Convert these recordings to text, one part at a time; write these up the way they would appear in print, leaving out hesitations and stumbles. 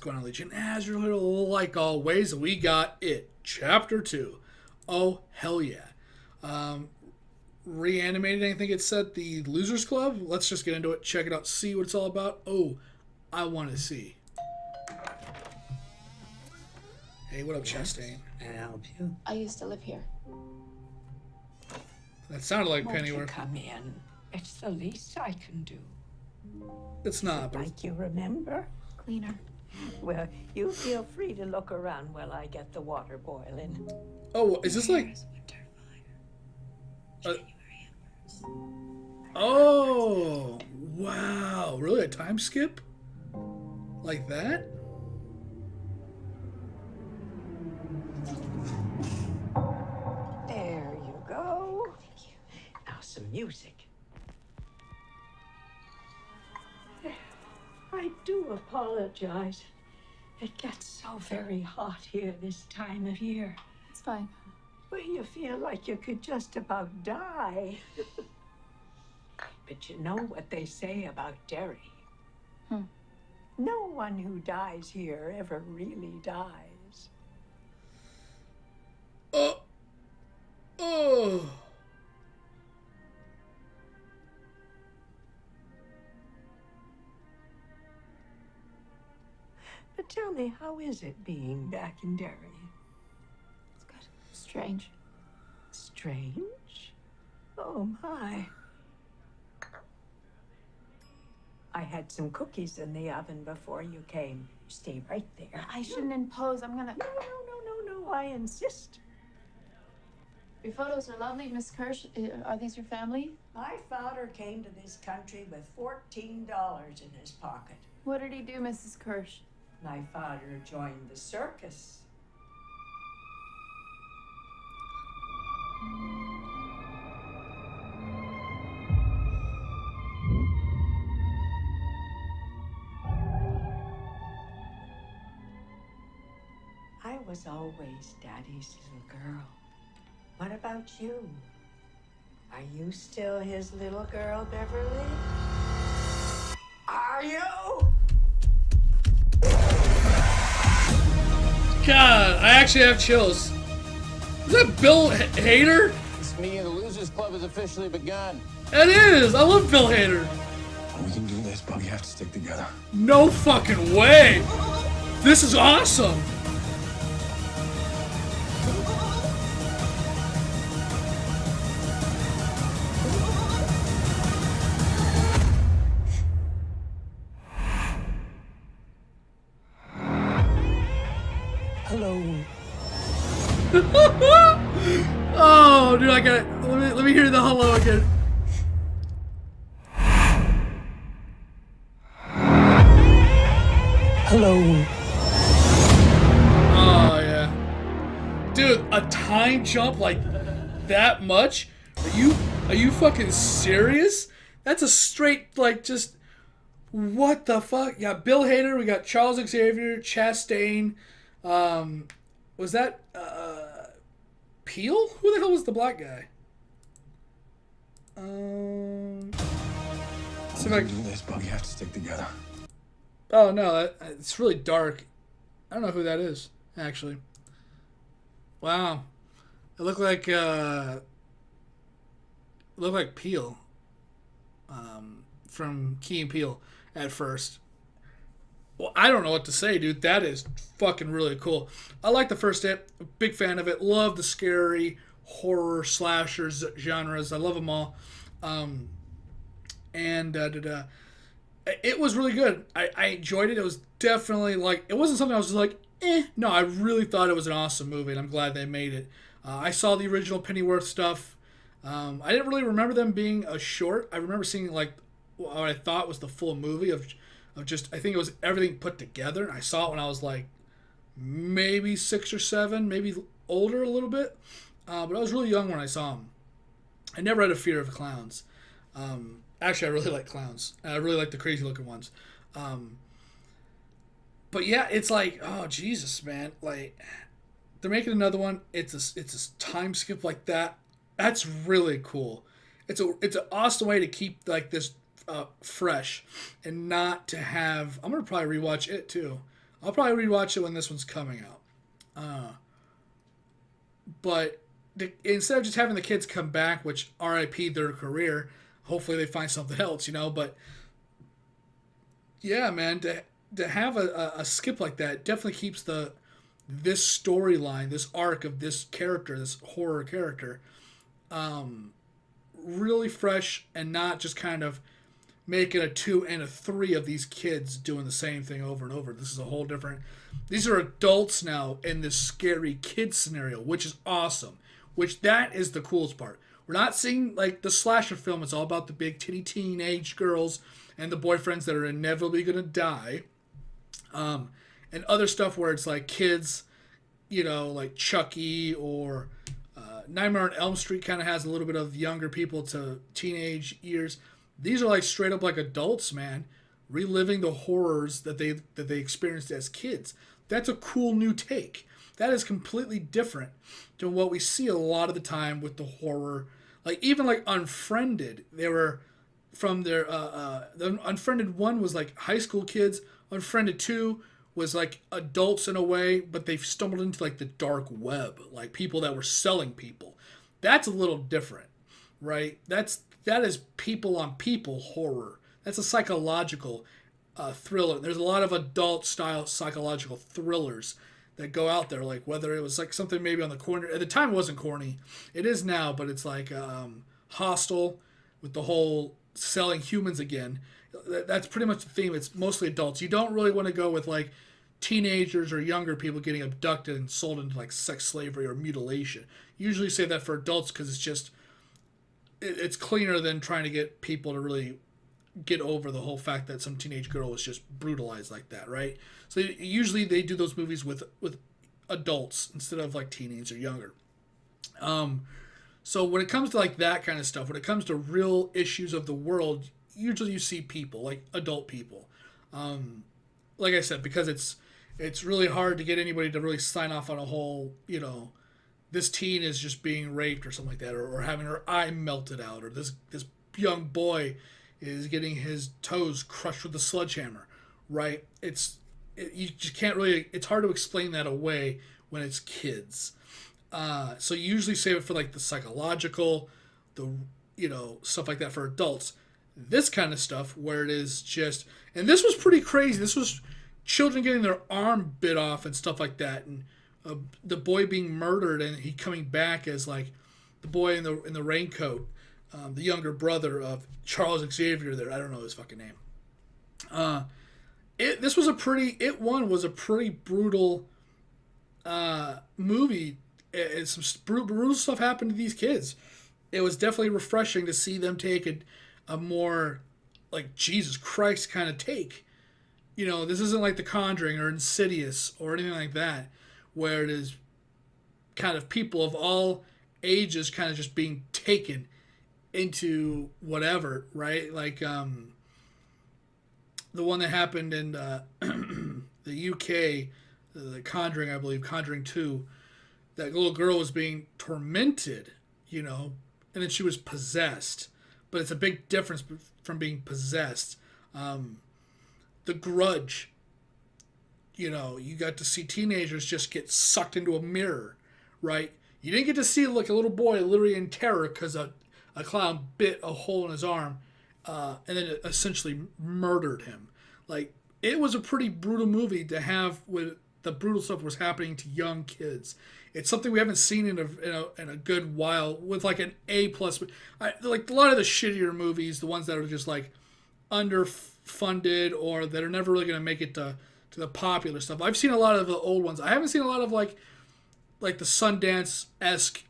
going on, Legion? As usual, like always, we got it. Chapter 2. Oh, hell yeah. Reanimated, I think it said the Losers Club. Let's just get into it, check it out, see what it's all about. Oh, I want to see. Hey, what up, Chastain? Can I help you? I used to live here. That sounded like Won't you Pennyworth. come in? It's the least I can do. It's not, but Like you remember? Cleaner. Well, you feel free to look around while I get the water boiling. oh, is this like? Winter fire. Uh, oh, wow! Really, a time skip? Like that? There you go. Thank you. Now some music. I do apologize. It gets so very hot here this time of year. It's fine. Well, you feel like you could just about die. But you know what they say about Derry. No one who dies here ever really dies. Oh. But tell me, how is it being back in Derry? It's good. Strange. Strange? Oh, my. I had some cookies in the oven before you came. Stay right there. I shouldn't impose. I'm gonna. No, I insist. Your photos are lovely, Miss Kirsch. Are these your family? My father came to this country with $14 in his pocket. What did he do, Mrs. Kirsch? My father joined the circus. I was always Daddy's little girl. What about you? Are you still his little girl, Beverly? Are you? God, I actually have chills. Is that Bill Hader? This meeting of the Losers Club has officially begun. It is. I love Bill Hader. We can do this, but we have to stick together. No fucking way. This is awesome. Hello. Oh, dude, I got it. Let me hear the hello again. Hello. Oh, yeah. Dude, a time jump like that much? Are you fucking serious? That's a straight, like, just, what the fuck? Yeah, Bill Hader, we got Charles Xavier, Chastain, was that, Peel? Who the hell was the black guy? We can do this, but we have to stick together. Oh, no, it's really dark. I don't know who that is, actually. Wow. It looked like Peel. From Key and Peele at first. Well, I don't know what to say, dude. That is fucking really cool. I like the first hit. Big fan of it. Love the scary horror slashers genres. I love them all. It was really good. I enjoyed it. It was definitely like, it wasn't something I was just like, eh. No, I really thought it was an awesome movie, and I'm glad they made it. I saw the original Pennyworth stuff. I didn't really remember them being a short. I remember seeing like what I thought was the full movie of just, I think it was everything put together. I saw it when I was like maybe 6 or 7, maybe older a little bit. But I was really young when I saw them. I never had a fear of clowns. Actually, I really like clowns. I really like the crazy looking ones. But yeah, it's like, oh Jesus, man! Like they're making another one. It's a time skip like that. That's really cool. It's an awesome way to keep like this fresh and not to have. I'm gonna probably rewatch it too. I'll probably rewatch it when this one's coming out. But instead of just having the kids come back, which RIP their career, hopefully they find something else, But yeah, man, to have a skip like that definitely keeps this storyline, this arc of this character, this horror character, really fresh and not just kind of making a 2 and a 3 of these kids doing the same thing over and over. This is a whole different. These are adults now in this scary kid scenario, which is awesome. Which that is the coolest part. We're not seeing like the slasher film. It's all about the big titty teenage girls and the boyfriends that are inevitably going to die. And other stuff where it's like kids, like Chucky or Nightmare on Elm Street kind of has a little bit of younger people to teenage years. These are like straight up like adults, man, reliving the horrors that they experienced as kids. That's a cool new take. That is completely different than what we see a lot of the time with the horror. Like even like Unfriended, they were from their the Unfriended 1 was like high school kids. Unfriended 2 was like adults in a way, but they've stumbled into like the dark web, like people that were selling people. That's a little different, right? That is people on people horror. That's a psychological thriller. There's a lot of adult style psychological thrillers that go out there, like whether it was like something maybe on the corner. At the time it wasn't corny. It is now, but it's like Hostel with the whole selling humans again. That's pretty much the theme. It's mostly adults. You don't really want to go with like teenagers or younger people getting abducted and sold into like sex slavery or mutilation. You usually say that for adults because it's cleaner than trying to get people to really get over the whole fact that some teenage girl was just brutalized like that, right? So usually they do those movies with adults instead of like teens or younger. So when it comes to like that kind of stuff, when it comes to real issues of the world, usually you see people like adult people. Like I said, because it's really hard to get anybody to really sign off on a whole, this teen is just being raped or something like that, or having her eye melted out, or this young boy is getting his toes crushed with a sledgehammer, right? You just can't really. It's hard to explain that away when it's kids. So you usually save it for like the psychological, stuff like that for adults. This kind of stuff where it is just, and this was pretty crazy. This was children getting their arm bit off and stuff like that, and the boy being murdered, and he coming back as like the boy in the raincoat, the younger brother of Charles Xavier. There, I don't know his fucking name. This was a pretty brutal movie. Some brutal stuff happened to these kids. It was definitely refreshing to see them take a more like Jesus Christ kind of take. This isn't like The Conjuring or Insidious or anything like that, where it is kind of people of all ages kind of just being taken into whatever, right? Like the one that happened in the UK, The Conjuring, I believe, Conjuring 2, that little girl was being tormented, and then she was possessed. But it's a big difference from being possessed. The Grudge, you got to see teenagers just get sucked into a mirror, right? You didn't get to see like a little boy literally in terror because a clown bit a hole in his arm and then essentially murdered him. Like, it was a pretty brutal movie to have with the brutal stuff that was happening to young kids. It's something we haven't seen in a good while with like an A+. Like a lot of the shittier movies, the ones that are just like underfunded or that are never really going to make it to the popular stuff. I've seen a lot of the old ones. I haven't seen a lot of like the Sundance-esque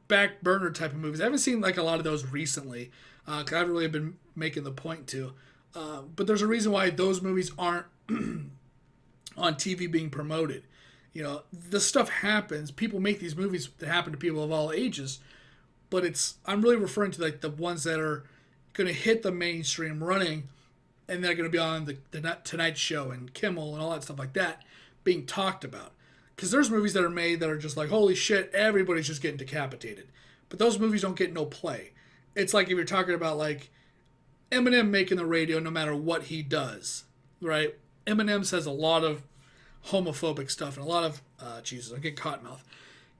back burner type of movies. I haven't seen like a lot of those recently because I haven't really been making the point to. But there's a reason why those movies aren't on TV being promoted. This stuff happens. People make these movies that happen to people of all ages, but I'm really referring to like the ones that are going to hit the mainstream running, and they're going to be on the Tonight Show and Kimmel and all that stuff like that being talked about. Because there's movies that are made that are just like, holy shit, everybody's just getting decapitated. But those movies don't get no play. It's like if you're talking about like Eminem making the radio no matter what he does, right? Eminem says a lot of homophobic stuff and a lot of Jesus, I'm getting cotton mouth.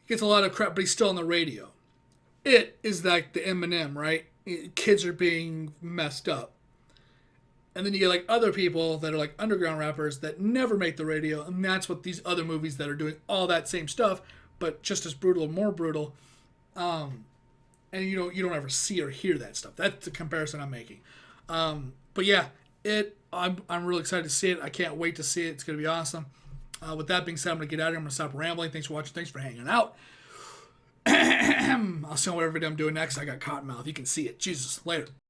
He gets a lot of crap, but he's still on the radio. It is like the Eminem, right? Kids are being messed up. And then you get like other people that are like underground rappers that never make the radio, and that's what these other movies that are doing all that same stuff, but just as brutal or more brutal. And you don't ever see or hear that stuff. That's the comparison I'm making. But yeah, I'm really excited to see it. I can't wait to see it. It's gonna be awesome. With that being said, I'm gonna get out of here. I'm gonna stop rambling. Thanks for watching. Thanks for hanging out. I'll see you on whatever video I'm doing next. I got cotton mouth. You can see it. Jesus, later.